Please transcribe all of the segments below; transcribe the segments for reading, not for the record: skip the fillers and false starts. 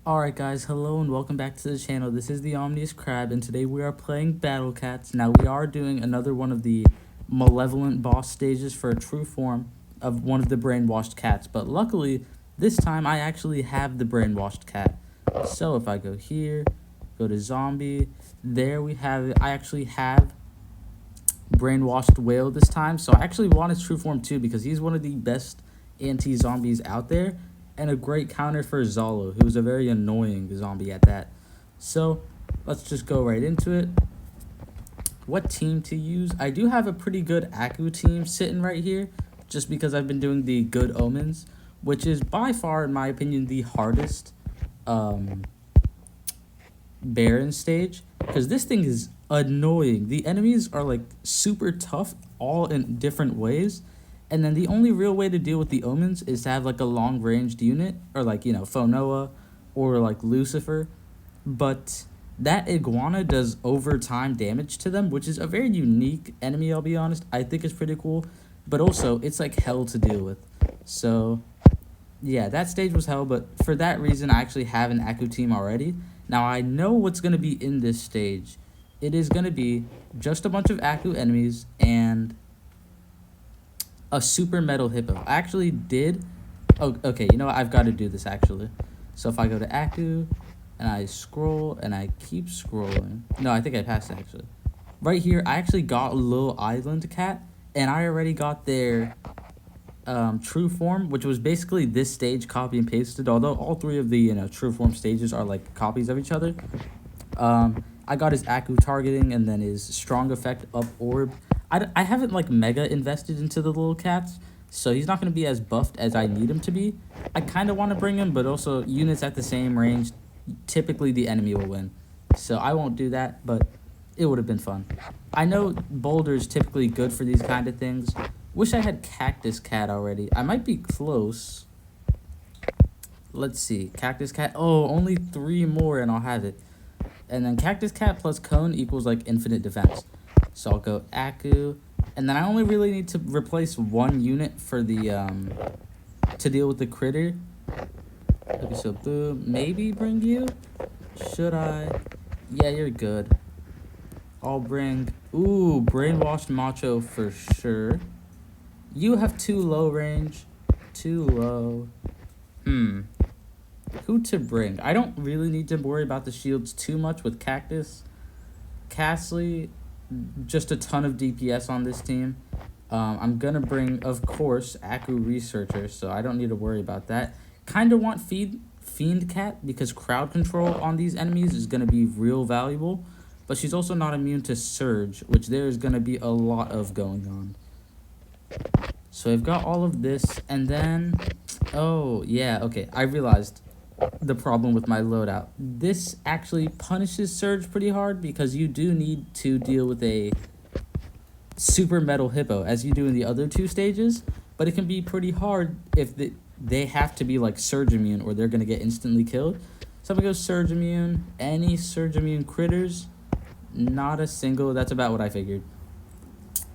Alright guys, hello and welcome back to the channel. This is the Omni-Crab and today we are playing Battle Cats. Now we are doing another one of the Malevolent boss stages for a true form of one of the brainwashed cats. But luckily, this time I actually have the brainwashed cat. So if I go here, go to zombie, there we have it. I actually have brainwashed whale this time. So I actually want his true form too because he's one of the best anti-zombies out there. And a great counter for Zolo, who's a very annoying zombie at that. So, let's just go right into it. What team to use? I do have a pretty good Aku team sitting right here, just because I've been doing the Good Omens, which is by far, in my opinion, the hardest Baron stage, because this thing is annoying. The enemies are like super tough, all in different ways. And then the only real way to deal with the omens is to have like a long ranged unit, or like, you know, Phonoa or like Lucifer. But that iguana does overtime damage to them, which is a very unique enemy, I'll be honest. I think it's pretty cool, but also it's like hell to deal with. So yeah, that stage was hell, but for that reason I actually have an Aku team already. Now I know what's going to be in this stage. It is going to be just a bunch of Aku enemies and a super metal hippo. I actually did. Oh, okay, you know what? I've got to do this actually. So if I go to Aku and I scroll and I keep scrolling. No, I think I passed it actually. Right here, I actually got a little island cat and I already got their true form, which was basically this stage copy and pasted. Although all three of the true form stages are like copies of each other. I got his Aku targeting and then his strong effect up orb. I haven't like mega invested into the little cats, so he's not going to be as buffed as I need him to be. I kind of want to bring him, but also units at the same range, typically the enemy will win. So I won't do that, but it would have been fun. I know Boulder's typically good for these kind of things. Wish I had Cactus Cat already. I might be close. Let's see. Cactus Cat. Oh, only 3 more and I'll have it. And then Cactus Cat plus Cone equals like infinite defense. So I'll go Aku, and then I only really need to replace 1 unit for the to deal with the critter. Okay, so boom, maybe bring you. Should I? Yeah, you're good. I'll bring brainwashed macho for sure. You have too low range, too low. Who to bring? I don't really need to worry about the shields too much with Cactus. Castley, just a ton of DPS on this team. I'm gonna bring, of course, Aku Researcher, so I don't need to worry about that. Kind of want Fiend Cat, because crowd control on these enemies is gonna be real valuable, but she's also not immune to Surge, which there is gonna be a lot of going on. So I've got all of this, and then, oh, yeah, okay, I realized the problem with my loadout. This actually punishes Surge pretty hard because you do need to deal with a super metal hippo as you do in the other 2 stages, but it can be pretty hard if they have to be like Surge immune or they're going to get instantly killed. So I'm going to go Surge immune. Any Surge immune critters? Not a single. That's about what I figured.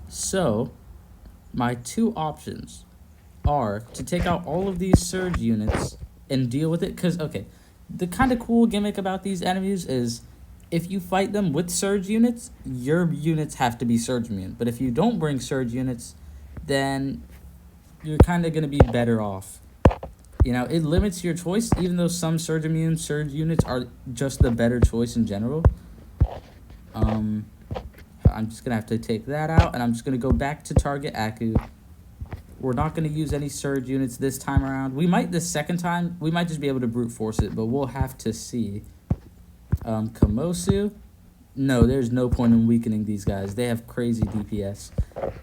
So my 2 options are to take out all of these Surge units and deal with it, because, okay, the kind of cool gimmick about these enemies is if you fight them with Surge units, your units have to be Surge immune. But if you don't bring Surge units, then you're kind of going to be better off. You know, it limits your choice, even though some Surge immune Surge units are just the better choice in general. I'm just going to have to take that out, and I'm just going to go back to target Aku. We're not going to use any Surge units this time around. We might the second time. We might just be able to brute force it, but we'll have to see. Kamosu. No, there's no point in weakening these guys. They have crazy DPS.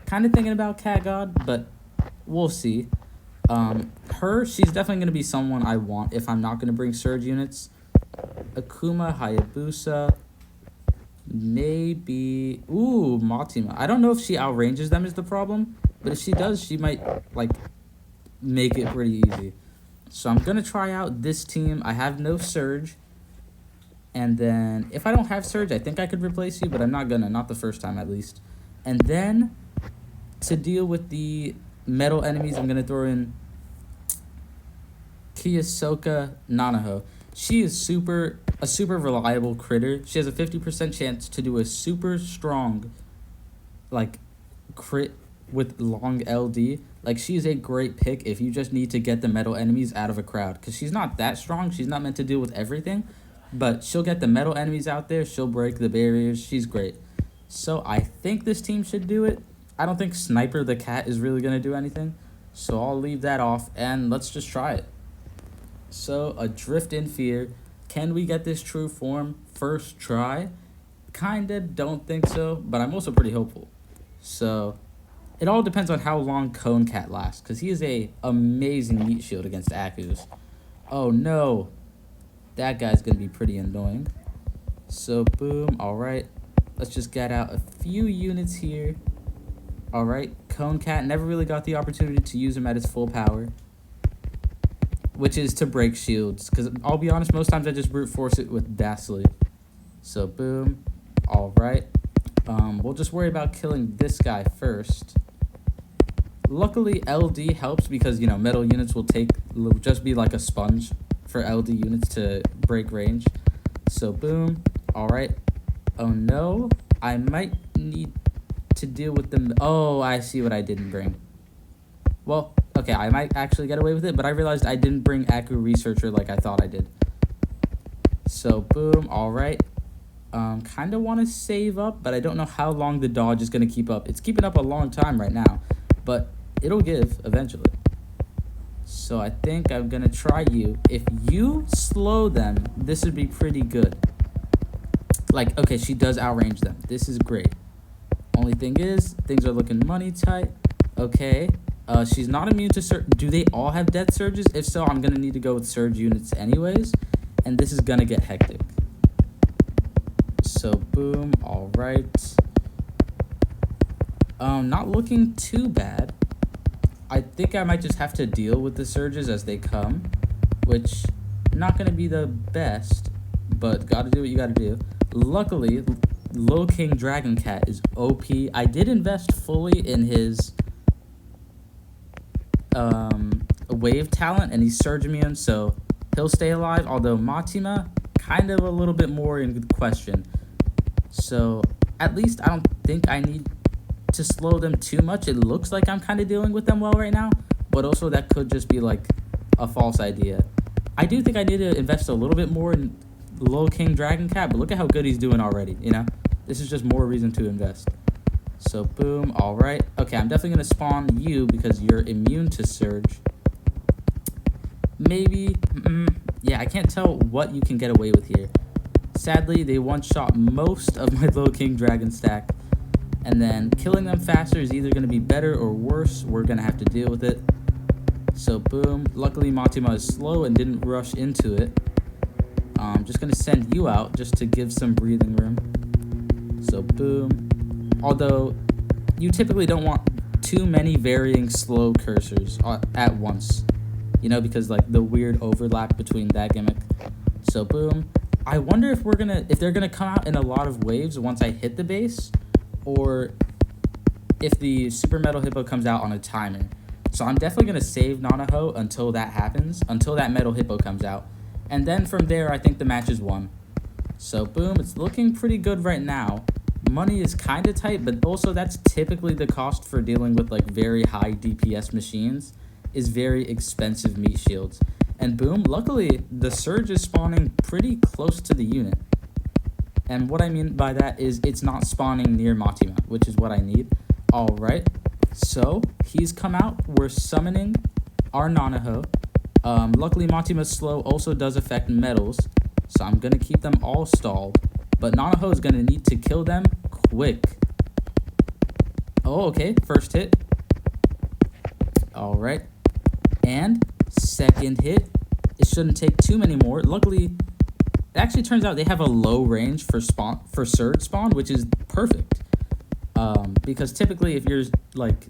Kind of thinking about Cat God, but we'll see. She's definitely going to be someone I want if I'm not going to bring Surge units. Akuma, Hayabusa. Maybe. Ooh, Matima. I don't know if she outranges them is the problem. But if she does, she might, like, make it pretty easy. So I'm going to try out this team. I have no Surge. And then, if I don't have Surge, I think I could replace you, but I'm not going to. Not the first time, at least. And then, to deal with the metal enemies, I'm going to throw in Kiyosoka Nanaho. She is a super reliable critter. She has a 50% chance to do a super strong, like, crit with long LD. Like, she's a great pick if you just need to get the metal enemies out of a crowd. Because she's not that strong. She's not meant to deal with everything. But she'll get the metal enemies out there. She'll break the barriers. She's great. So I think this team should do it. I don't think Sniper the Cat is really going to do anything. So I'll leave that off. And let's just try it. So, Adrift in Fear. Can we get this true form first try? Kinda don't think so. But I'm also pretty hopeful. So, it all depends on how long Cone Cat lasts, because he is a amazing meat shield against Aku's. Oh no, that guy's going to be pretty annoying. So boom, alright. Let's just get out a few units here. Alright, Cone Cat never really got the opportunity to use him at his full power, which is to break shields, because I'll be honest, most times I just brute force it with Dastly. So boom, alright. We'll just worry about killing this guy first. Luckily, LD helps because, metal units will just be like a sponge for LD units to break range. So, boom. Alright. Oh, no. I might need to deal with them. Oh, I see what I didn't bring. Well, okay, I might actually get away with it, but I realized I didn't bring Aku Researcher like I thought I did. So, boom. Alright. Kind of want to save up, but I don't know how long the dodge is going to keep up. It's keeping up a long time right now, but it'll give eventually. So I think I'm going to try you. If you slow them, this would be pretty good. Like, okay, she does outrange them. This is great. Only thing is, things are looking money tight. Okay. She's not immune to surge. Do they all have death surges? If so, I'm going to need to go with surge units anyways. And this is going to get hectic. So, boom. All right. Not looking too bad. I think I might just have to deal with the surges as they come, which not going to be the best, but got to do what you got to do. Luckily, Low King Dragon Cat is OP. I did invest fully in his wave talent, and he's surge immune, so he'll stay alive, although Matima, kind of a little bit more in question. So, at least I don't think I need to slow them too much. It looks like I'm kind of dealing with them well right now, but also that could just be like a false idea. I do think I need to invest a little bit more in Low King Dragon Cat, but look at how good he's doing already, This is just more reason to invest. So, boom, alright. Okay, I'm definitely going to spawn you because you're immune to surge. Maybe, yeah, I can't tell what you can get away with here. Sadly, they one-shot most of my Low King Dragon stack. And then killing them faster is either going to be better or worse. We're going to have to deal with it. So, boom. Luckily, Matima is slow and didn't rush into it. I'm just going to send you out just to give some breathing room. So, boom. Although, you typically don't want too many varying slow cursors at once. Because, the weird overlap between that gimmick. So, boom. I wonder if they're going to come out in a lot of waves once I hit the base, or if the Super Metal Hippo comes out on a timer. So I'm definitely going to save Nanaho until that happens, until that Metal Hippo comes out. And then from there, I think the match is won. So boom, it's looking pretty good right now. Money is kind of tight, but also that's typically the cost for dealing with very high DPS machines, is very expensive meat shields. And boom, luckily the surge is spawning pretty close to the unit. And what I mean by that is it's not spawning near Matima, which is what I need. Alright, so he's come out. We're summoning our Nanaho. Luckily, Matima's slow also does affect metals, so I'm going to keep them all stalled. But Nanaho is going to need to kill them quick. Oh, okay, first hit. Alright, and second hit. It shouldn't take too many more. Luckily, it actually turns out they have a low range for surge spawn, which is perfect. Because typically if your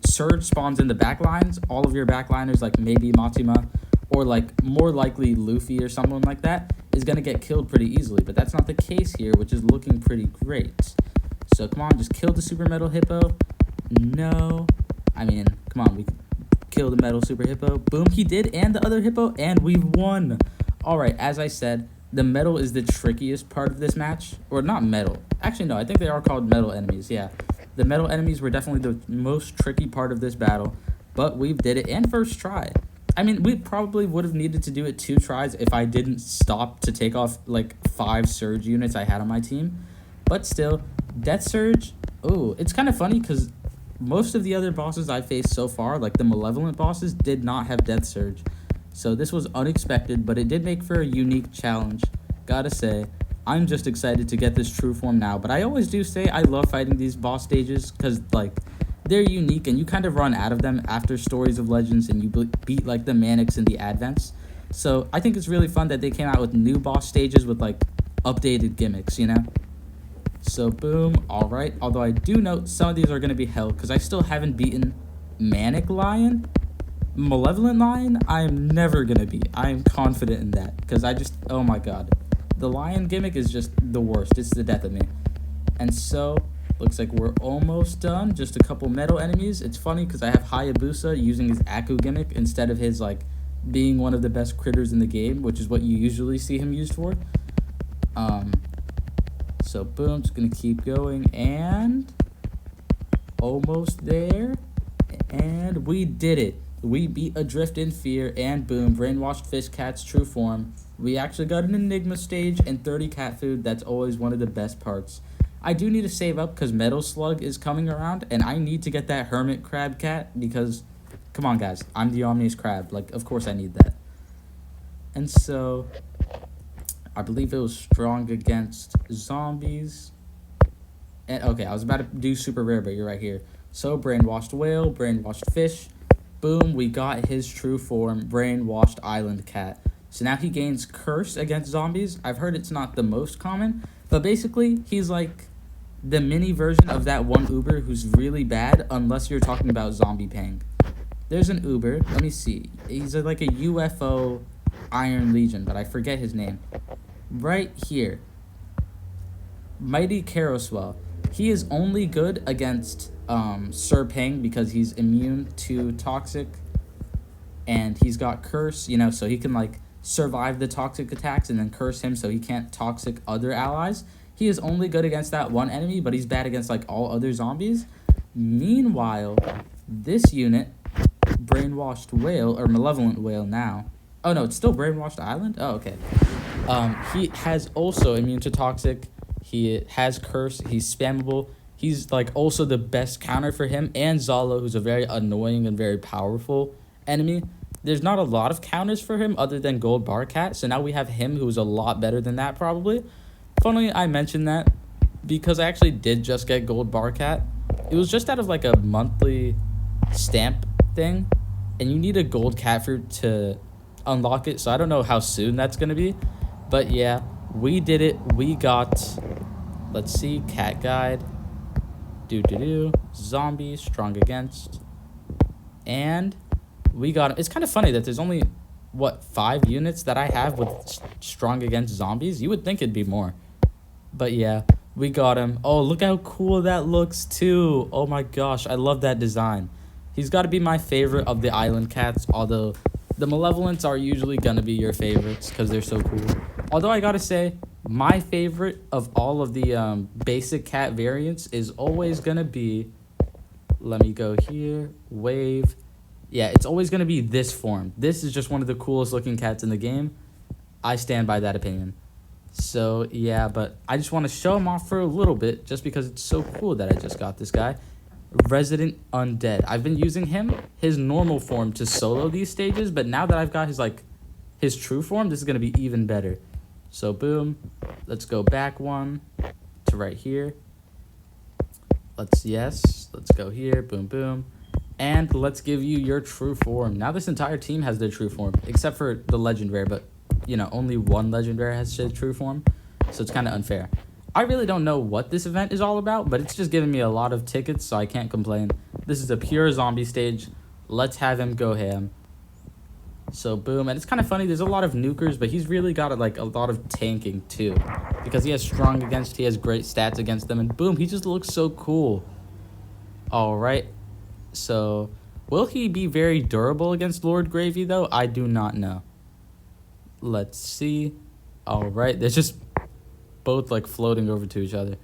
surge spawns in the backlines, all of your backliners, maybe Matima or more likely Luffy or someone like that, is gonna get killed pretty easily. But that's not the case here, which is looking pretty great. So come on, just kill the Super Metal Hippo. No, I mean, come on, we kill the Metal Super Hippo. Boom, he did, and the other hippo, and we've won. Alright, as I said, the metal is the trickiest part of this match. Or not metal. Actually, no, I think they are called metal enemies, yeah. The metal enemies were definitely the most tricky part of this battle. But we did it, and first try. I mean, we probably would have needed to do it 2 tries if I didn't stop to take off, like, 5 Surge units I had on my team. But still, Death Surge, ooh, it's kind of funny because most of the other bosses I faced so far, like the Malevolent bosses, did not have Death Surge. So this was unexpected, but it did make for a unique challenge. Gotta say, I'm just excited to get this true form now. But I always do say I love fighting these boss stages because, like, they're unique and you kind of run out of them after Stories of Legends and you beat, like, the Manics and the Advents. So I think it's really fun that they came out with new boss stages with, like, updated gimmicks, you know? So, boom, alright. Although I do note some of these are going to be hell because I still haven't beaten Manic Lion. Malevolent Lion, I am never going to beat. I am confident in that because oh my god. The Lion gimmick is just the worst. It's the death of me. And so, looks like we're almost done. Just a couple metal enemies. It's funny because I have Hayabusa using his Aku gimmick instead of his, like, being one of the best critters in the game, which is what you usually see him used for. So boom, just gonna keep going, and almost there, and we did it. We beat Adrift in Fear, and boom, Brainwashed Fish Cat's true form. We actually got an Enigma stage and 30 cat food. That's always one of the best parts. I do need to save up because Metal Slug is coming around, and I need to get that Hermit Crab cat because, come on guys, I'm the Omni-Crab. Like, of course I need that. And so, I believe it was strong against zombies. And okay, I was about to do super rare, but you're right here. So, Brainwashed Whale, Brainwashed Fish. Boom, we got his true form, Brainwashed Island Cat. So now he gains Curse against zombies. I've heard it's not the most common, but basically, he's like the mini version of that one Uber who's really bad, unless you're talking about Zombie Pang. There's an Uber, let me see. He's like a UFO Iron Legion, but I forget his name. Right here. Mighty Carousel. He is only good against Sir Pang because he's immune to toxic. And he's got Curse, you know, so he can, like, survive the toxic attacks and then curse him so he can't toxic other allies. He is only good against that one enemy, but he's bad against, like, all other zombies. Meanwhile, this unit, Brainwashed Whale, or Malevolent Whale now. Oh, no, it's still Brainwashed Island? Oh, okay. He has also immune to toxic. He has Curse. He's spammable. He's, like, also the best counter for him. And Zalo, who's a very annoying and very powerful enemy. There's not a lot of counters for him other than Gold Bar Cat. So now we have him, who's a lot better than that, probably. Funnily, I mentioned that because I actually did just get Gold Bar Cat. It was just out of, like, a monthly stamp thing. And you need a gold cat fruit to unlock it. So I don't know how soon that's going to be. But yeah, we did it. We got, let's see, cat guide, zombie, strong against, and we got him. It's kind of funny that there's only, what, 5 units that I have with strong against zombies? You would think it'd be more. But yeah, we got him. Oh, look how cool that looks too. Oh my gosh, I love that design. He's got to be my favorite of the island cats, although the Malevolents are usually going to be your favorites because they're so cool. Although I gotta say, my favorite of all of the basic cat variants is always gonna be, let me go here, wave. Yeah, it's always gonna be this form. This is just one of the coolest looking cats in the game. I stand by that opinion. So yeah, but I just want to show him off for a little bit just because it's so cool that I just got this guy. Resident Undead. I've been using him, his normal form, to solo these stages, but now that I've got his true form, this is gonna be even better. So boom, let's go back one to right here. Let's go here, boom, boom. And let's give you your true form. Now this entire team has their true form, except for the legend rare, but, you know, only one legend rare has his true form, so it's kind of unfair. I really don't know what this event is all about, but it's just giving me a lot of tickets, so I can't complain. This is a pure zombie stage. Let's have him go ham. So boom, and it's kind of funny, there's a lot of nukers, but he's really got a lot of tanking too, because he has strong against, he has great stats against them, and boom, he just looks so cool. All right, so will he be very durable against Lord Gravy though? I do not know. Let's see. All right, they're just both like floating over to each other.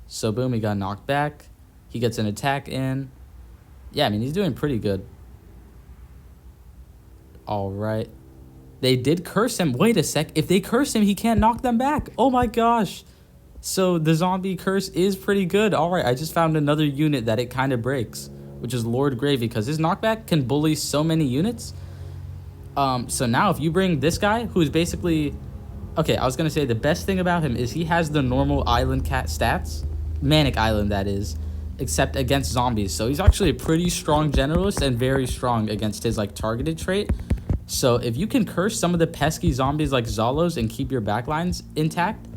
So boom, he got knocked back. He gets an attack in. Yeah, I mean, he's doing pretty good. All right. They did curse him. Wait a sec. If they curse him, he can't knock them back. Oh my gosh. So the zombie curse is pretty good. All right, I just found another unit that it kind of breaks, which is Lord Gravy, because his knockback can bully so many units. So now if you bring this guy, who's basically... Okay, I was going to say the best thing about him is he has the normal island cat stats. Manic Island, that is. Except against zombies. So he's actually a pretty strong generalist and very strong against his like targeted trait. So if you can curse some of the pesky zombies like Zolos and keep your backlines intact,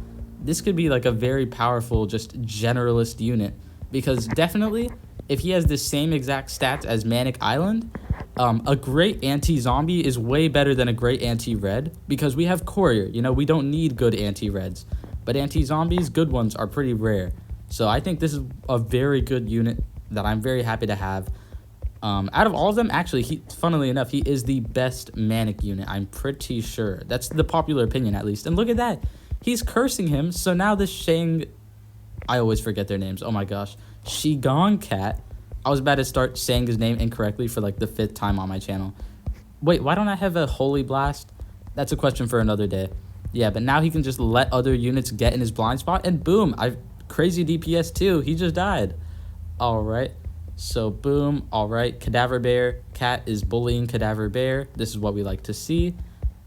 this could be like a very powerful just generalist unit. Because definitely, if he has the same exact stats as Manic Island, a great anti-zombie is way better than a great anti-red, because we have Courier. You know, we don't need good anti-reds. But anti-zombies, good ones, are pretty rare. So I think this is a very good unit that I'm very happy to have. Out of all of them, actually, funnily enough, he is the best Manic unit, I'm pretty sure. That's the popular opinion, at least. And look at that. He's cursing him, so now this Shang... I always forget their names. Oh my gosh. Shigong Cat. I was about to start saying his name incorrectly for like the 5th time on my channel. Wait, why don't I have a Holy Blast? That's a question for another day. Yeah, but now he can just let other units get in his blind spot, and boom, crazy DPS too. He just died. All right. So boom. All right. Cadaver Bear. Cat is bullying Cadaver Bear. This is what we like to see.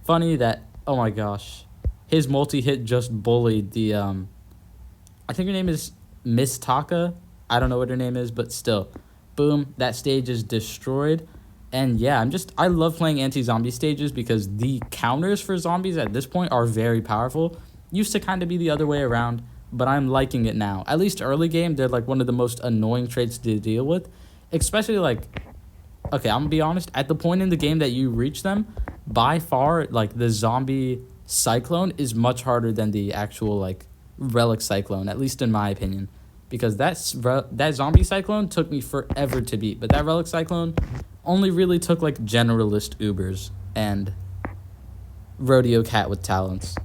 Funny that, oh my gosh, his multi-hit just bullied the, I think her name is Miss Taka. I don't know what her name is, but still. Boom. That stage is destroyed. And yeah, I love playing anti-zombie stages because the counters for zombies at this point are very powerful. Used to kind of be the other way around, but I'm liking it now. At least early game, they're like one of the most annoying traits to deal with. Especially like, okay, I'm gonna be honest, at the point in the game that you reach them, by far, like the zombie cyclone is much harder than the actual like relic cyclone, at least in my opinion. Because that zombie cyclone took me forever to beat, but that relic cyclone only really took like generalist Ubers and rodeo cat with talents.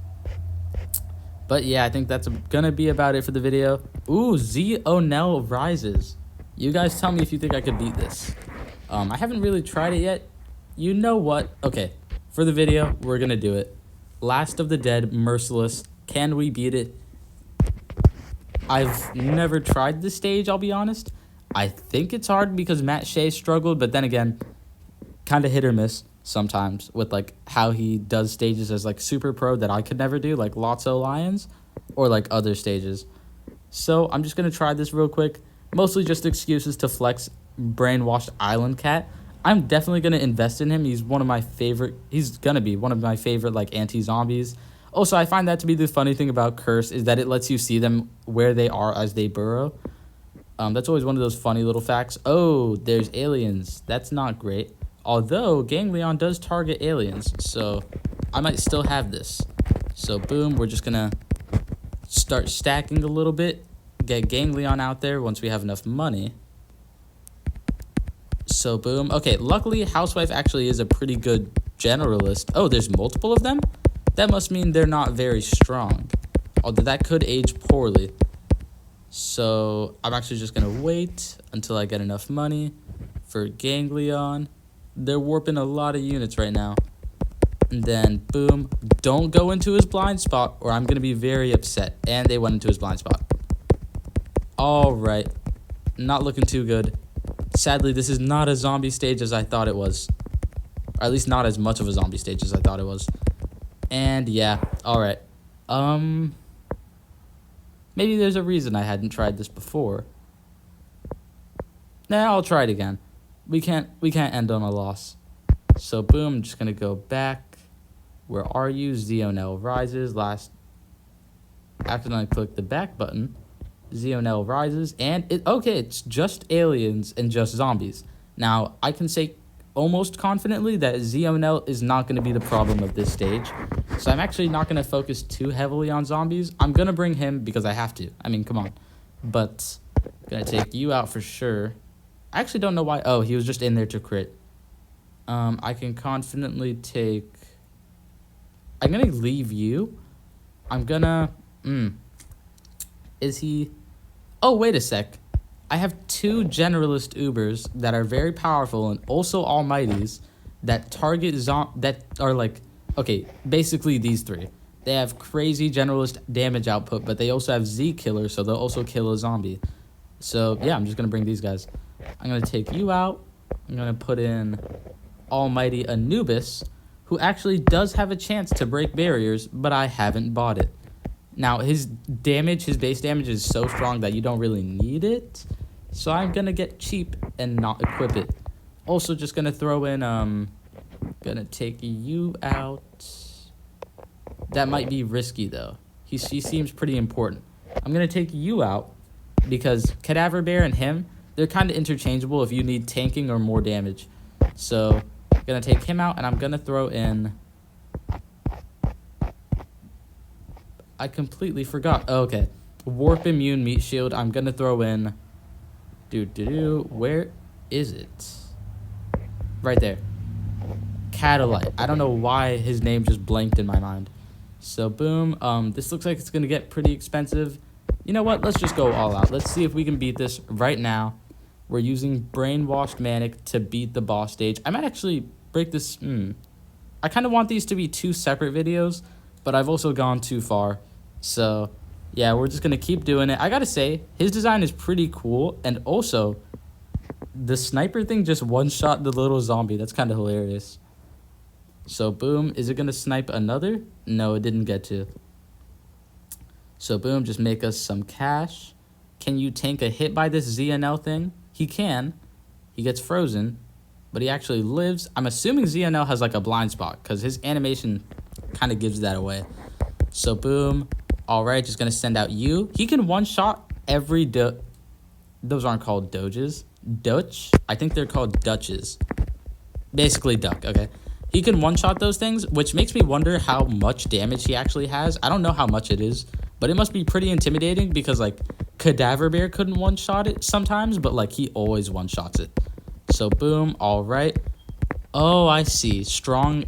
But yeah, I think that's gonna be about it for the video. Ooh, Z-Onel rises. You guys tell me if you think I could beat this. I haven't really tried it yet. You know what? Okay, for the video, we're gonna do it. Last of the Dead, Merciless. Can we beat it? I've never tried this stage, I'll be honest. I think it's hard because Matt Shea struggled, but then again, kind of hit or miss sometimes with like how he does stages as like super pro that I could never do, like Lotso Lions or like other stages. So I'm just going to try this real quick. Mostly just excuses to flex Brainwashed Island Cat. I'm definitely going to invest in him. He's one of my favorite, he's going to be one of my favorite like anti-zombies. Also, I find that to be the funny thing about Curse is that it lets you see them where they are as they burrow. That's always one of those funny little facts. Oh, there's aliens. That's not great. Although, Ganglion does target aliens, so I might still have this. So, boom, we're just going to start stacking a little bit. Get Ganglion out there once we have enough money. So, boom. Okay, luckily, Housewife actually is a pretty good generalist. Oh, there's multiple of them? That must mean they're not very strong. Although that could age poorly. So I'm actually just going to wait until I get enough money for Ganglion. They're warping a lot of units right now. And then, boom. Don't go into his blind spot or I'm going to be very upset. And they went into his blind spot. All right. Not looking too good. Sadly, this is not a zombie stage as I thought it was. Or at least not as much of a zombie stage as I thought it was. And yeah, all right. Maybe there's a reason I hadn't tried this before. Nah, I'll try it again. We can't end on a loss. So boom, I'm just gonna go back. Where are you? Z-Onel rises. After I click the back button, Z-Onel rises, and it's just aliens and just zombies. Now I can say almost confidently that Z-Onel is not going to be the problem of this stage. So I'm actually not going to focus too heavily on zombies. I'm going to bring him because I have to. I mean, come on. But I'm going to take you out for sure. I actually don't know why. Oh, he was just in there to crit. I can confidently take I'm gonna leave you. I'm gonna... Is he... Oh, wait a sec. I have 2 generalist Ubers that are very powerful and also almighties that target that are like... Okay, basically these 3. They have crazy generalist damage output, but they also have Z killer, so they'll also kill a zombie. So, yeah, I'm just gonna bring these guys. I'm gonna take you out. I'm gonna put in almighty Anubis, who actually does have a chance to break barriers, but I haven't bought it. Now, his base damage is so strong that you don't really need it. So I'm going to get cheap and not equip it. Also, just going to throw in, going to take you out. That might be risky, though. He seems pretty important. I'm going to take you out because Cadaver Bear and him, they're kind of interchangeable if you need tanking or more damage. So I'm going to take him out, and I'm going to throw in... I completely forgot. Oh, okay. Warp Immune Meat Shield. I'm going to throw in... Where is it? Right there. Catalyte. I don't know why his name just blanked in my mind. So, boom. This looks like it's going to get pretty expensive. You know what? Let's just go all out. Let's see if we can beat this right now. We're using Brainwashed Manic to beat the boss stage. I might actually break this... I kind of want these to be 2 separate videos, but I've also gone too far. So, yeah, we're just going to keep doing it. I got to say, his design is pretty cool. And also, the sniper thing just one-shot the little zombie. That's kind of hilarious. So, boom. Is it going to snipe another? No, it didn't get to. So, boom. Just make us some cash. Can you tank a hit by this Z-Onel thing? He can. He gets frozen. But he actually lives. I'm assuming Z-Onel has like a blind spot because his animation kind of gives that away. So, boom. All right, just going to send out you. He can one-shot every... Those aren't called doges. Dutch? I think they're called Dutches. Basically duck, okay. He can one-shot those things, which makes me wonder how much damage he actually has. I don't know how much it is, but it must be pretty intimidating because, like, Cadaver Bear couldn't one-shot it sometimes, but, like, he always one-shots it. So, boom, all right. Oh, I see. Strong,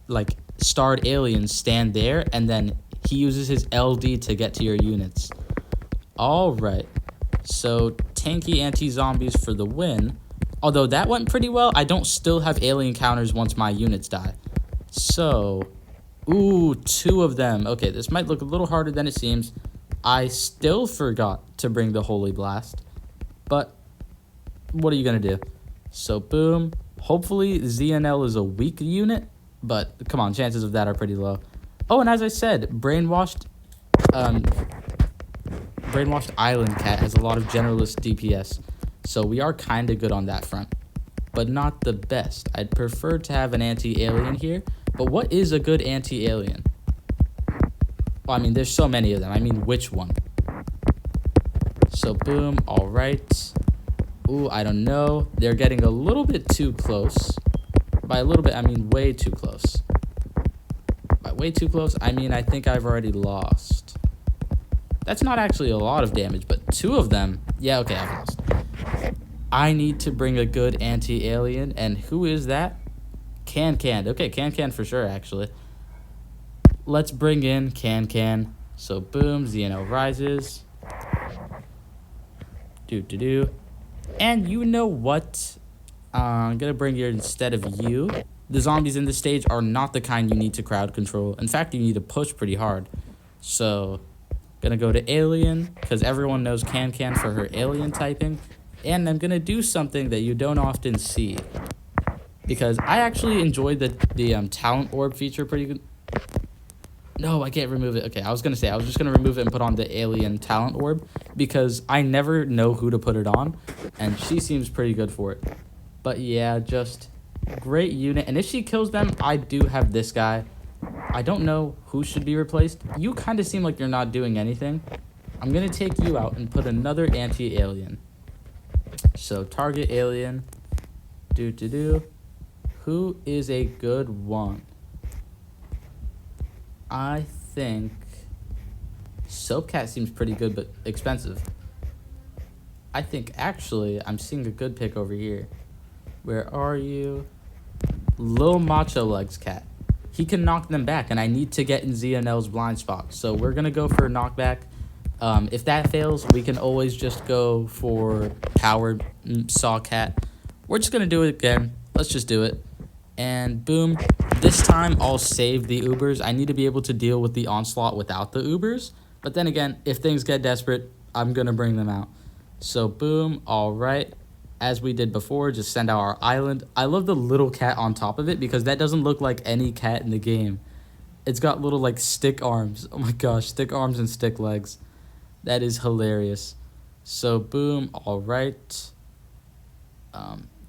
like, starred aliens stand there, and then he uses his LD to get to your units. All right. So, tanky anti-zombies for the win. Although that went pretty well, I don't still have alien counters once my units die. So, ooh, 2 of them. Okay, this might look a little harder than it seems. I still forgot to bring the Holy Blast. But, what are you going to do? So, boom. Hopefully, Z-Onel is a weak unit. But, come on, chances of that are pretty low. Oh, and as I said, Brainwashed Island Cat has a lot of generalist DPS. So we are kind of good on that front. But not the best. I'd prefer to have an anti-alien here. But what is a good anti-alien? Well, I mean, there's so many of them. I mean, which one? So, boom. All right. Ooh, I don't know. They're getting a little bit too close. By a little bit, I mean way too close. By way too close, I mean I think I've already lost. That's not actually a lot of damage, but 2 of them... Yeah, okay, I've lost. I need to bring a good anti-alien, and who is that? Can. Okay, Can for sure, actually. Let's bring in Can. So, boom, Z-Onel rises. And you know what? I'm going to bring here instead of you. The zombies in this stage are not the kind you need to crowd control. In fact, you need to push pretty hard. So, going to go to alien, because everyone knows Can for her alien typing. And I'm going to do something that you don't often see. Because I actually enjoyed the talent orb feature pretty good. No, I can't remove it. Okay, I was going to say, I was just going to remove it and put on the alien talent orb. Because I never know who to put it on. And she seems pretty good for it. But yeah, just great unit. And if she kills them, I do have this guy. I don't know who should be replaced. You kind of seem like you're not doing anything. I'm going to take you out and put another anti-alien. So, target alien. Who is a good one? I think Soapcat seems pretty good, but expensive. I think, actually, I'm seeing a good pick over here. Where are you? Lil Macho Legs Cat. he can knock them back, and I need to get in Z-Onel's blind spot. So we're going to go for a knockback. If that fails, we can always just go for power saw cat. We're just going to do it again. Let's just do it. And boom. This time, I'll save the Ubers. I need to be able to deal with the onslaught without the Ubers. But then again, if things get desperate, I'm going to bring them out. So boom. All right. As we did before, just send out our island. I love the little cat on top of it because that doesn't look like any cat in the game. It's got little like stick arms. Oh my gosh, stick arms and stick legs. That is hilarious. So boom. All right.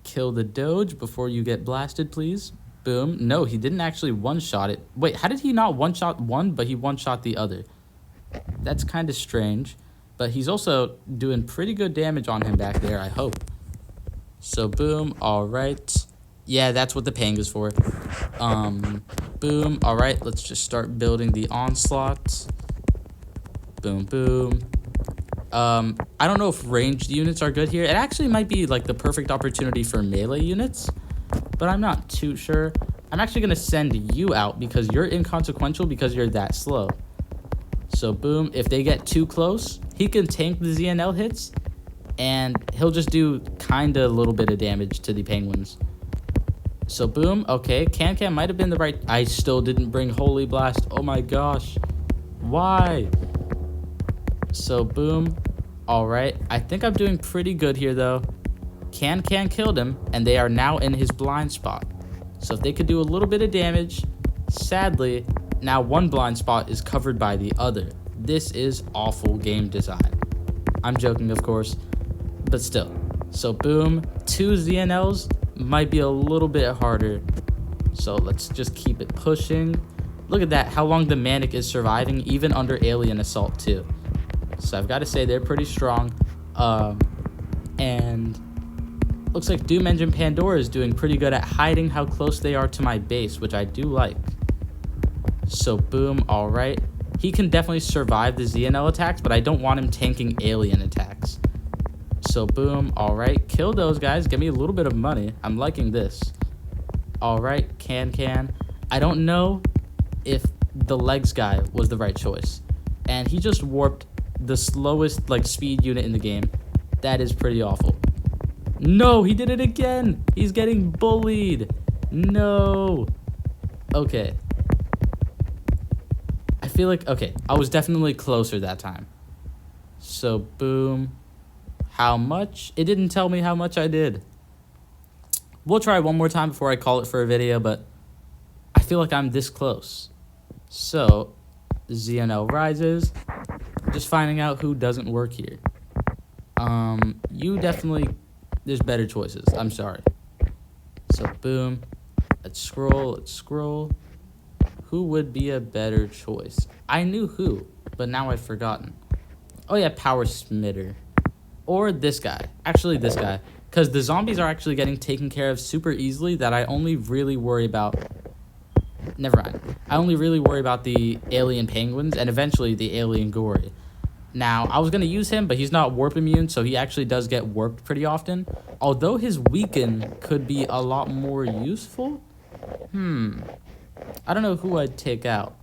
Kill the Doge before you get blasted, please. Boom. No, he didn't actually one-shot it. Wait, how did he not one-shot one, but he one-shot the other? That's kind of strange. But he's also doing pretty good damage on him back there, I hope. So, boom. All right. Yeah, that's what the pang is for. Boom. All right, let's just start building the onslaught. Boom, boom. I don't know if ranged units are good here. It actually might be like the perfect opportunity for melee units, but I'm not too sure. I'm actually going to send you out because you're inconsequential because you're that slow. So boom, if they get too close, he can tank the Z-Onel hits and he'll just do kind of a little bit of damage to the penguins. So boom, okay, Can might have been the right. I still didn't bring Holy Blast. Oh my gosh. Why? So boom. All right, I think I'm doing pretty good here though. Can killed him and they are now in his blind spot. So if they could do a little bit of damage, sadly, now one blind spot is covered by the other. This is awful game design. I'm joking, of course, but still. So boom, 2 Z-Onels might be a little bit harder. So let's just keep it pushing. Look at that, how long the Manic is surviving, even under Alien Assault too. So I've got to say they're pretty strong. And looks like Doom Engine Pandora is doing pretty good at hiding how close they are to my base, which I do like. So boom, all right. He can definitely survive the Z-Onel attacks, but I don't want him tanking alien attacks. So boom, all right. Kill those guys. Give me a little bit of money. I'm liking this. All right, Can. I don't know if the legs guy was the right choice. And he just warped the slowest like speed unit in the game. That is pretty awful. No, he did it again. He's getting bullied. No. Okay. I feel like, okay, I was definitely closer that time. So, boom. How much? It didn't tell me how much I did. We'll try one more time before I call it for a video, but I feel like I'm this close. So, Z-Onel rises. Just finding out who doesn't work here. You definitely, there's better choices. I'm sorry. So, boom. Let's scroll. Who would be a better choice? I knew who, but now I've forgotten. Oh yeah, Power Smitter. Or this guy. Actually, this guy. Because the zombies are actually getting taken care of super easily that I only really worry about... Never mind. I only really worry about the alien penguins and eventually the alien gory. Now, I was going to use him, but he's not warp immune, so he actually does get warped pretty often. Although his weaken could be a lot more useful. I don't know who I'd take out.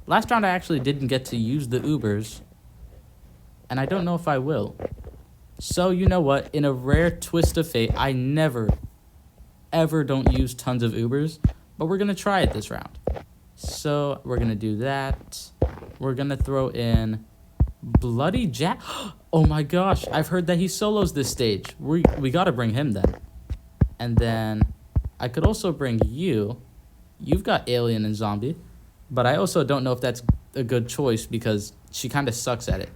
Last round I actually didn't get to use the Ubers. And I don't know if I will. So, you know what? In a rare twist of fate, I never, ever don't use tons of Ubers. But we're going to try it this round. So, we're going to do that. We're going to throw in Bloody Jack. Oh my gosh, I've heard that he solos this stage. We got to bring him then. And then I could also bring you. You've got alien and zombie. But I also don't know if that's a good choice because she kind of sucks at it.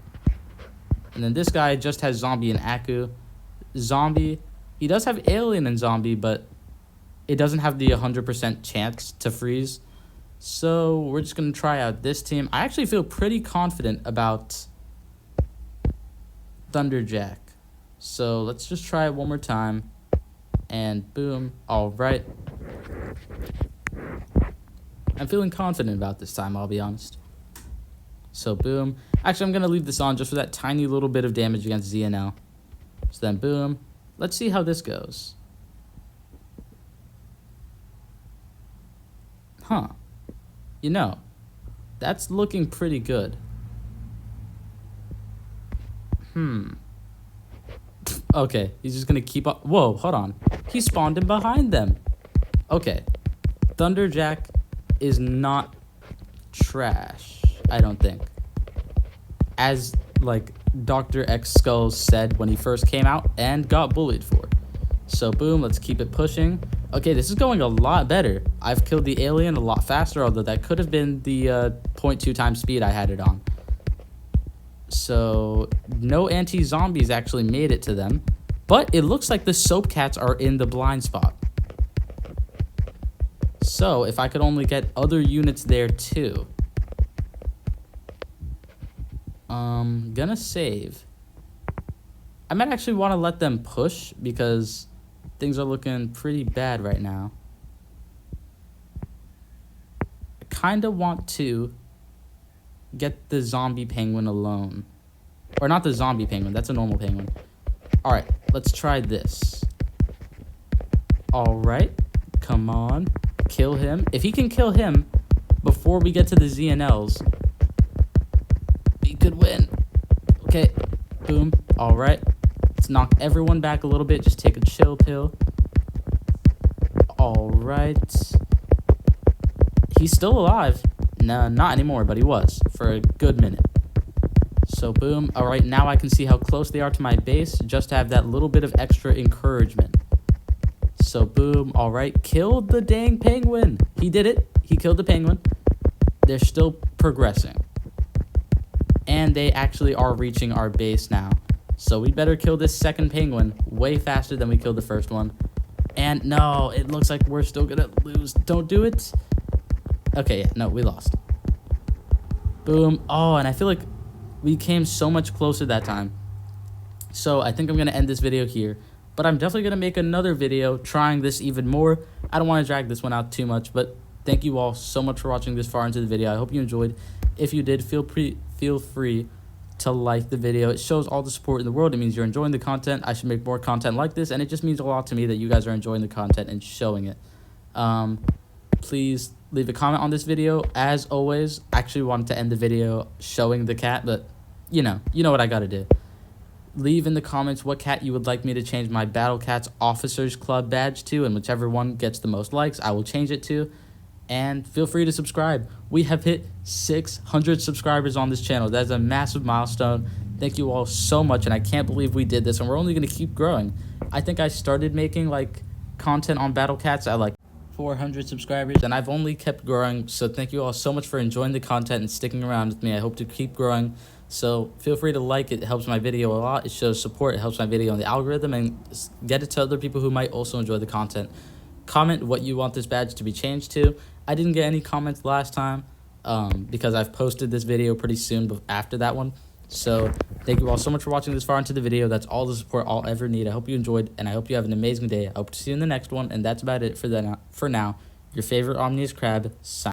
And then this guy just has zombie and Aku. Zombie, he does have alien and zombie, but it doesn't have the 100% chance to freeze. So we're just going to try out this team. I actually feel pretty confident about Thunderjack. So let's just try it one more time. And boom. All right. I'm feeling confident about this time, I'll be honest. So boom. Actually, I'm going to leave this on just for that tiny little bit of damage against Z-Onel. So then boom. Let's see how this goes. Huh. You know, that's looking pretty good. Okay, he's just gonna keep up. Whoa, hold on. He spawned in behind them. Okay. Thunderjack is not trash, I don't think. As, like, Dr. X Skulls said when he first came out and got bullied for. So, boom, let's keep it pushing. Okay, this is going a lot better. I've killed the alien a lot faster, although that could have been the 0.2 times speed I had it on. So, no anti-zombies actually made it to them. But it looks like the soap cats are in the blind spot. So, if I could only get other units there too. Gonna save. I might actually want to let them push because things are looking pretty bad right now. I kind of want to get the zombie penguin alone. Or not the zombie penguin, that's a normal penguin. Alright, let's try this. Alright, come on. Kill him. If he can kill him before we get to the Z-Onels, we could win. Okay, boom. Alright, let's knock everyone back a little bit. Just take a chill pill. Alright. He's still alive. No, not anymore, but he was for a good minute. So, boom. Alright, now I can see how close they are to my base, just to have that little bit of extra encouragement. So, boom. Alright, killed the dang penguin. He did it. He killed the penguin. They're still progressing. And they actually are reaching our base now. So, we better kill this second penguin way faster than we killed the first one. And no, it looks like we're still gonna lose. Don't do it. Okay, yeah, no, we lost. Boom. Oh, and I feel like we came so much closer that time. So I think I'm going to end this video here. But I'm definitely going to make another video trying this even more. I don't want to drag this one out too much. But thank you all so much for watching this far into the video. I hope you enjoyed. If you did, feel free to like the video. It shows all the support in the world. It means you're enjoying the content. I should make more content like this. And it just means a lot to me that you guys are enjoying the content and showing it. Please leave a comment on this video. As always, I actually wanted to end the video showing the cat, but you know what I gotta do. Leave in the comments what cat you would like me to change my Battle Cats Officers Club badge to, and whichever one gets the most likes, I will change it to. And feel free to subscribe. We have hit 600 subscribers on this channel. That's a massive milestone. Thank you all so much, and I can't believe we did this, and we're only gonna keep growing. I think I started making like content on Battle Cats at like 400 subscribers, and I've only kept growing. So thank you all so much for enjoying the content and sticking around with me. I hope to keep growing. So feel free to like it. It helps my video a lot. It shows support. It helps my video on the algorithm and get it to other people who might also enjoy the content. Comment what you want this badge to be changed to. I didn't get any comments last time because I've posted this video pretty soon after that one. So thank you all so much for watching this far into the video. That's all the support I'll ever need. I hope you enjoyed, and I hope you have an amazing day. I hope to see you in the next one, and that's about it for now. Your favorite Omni-Crab signing.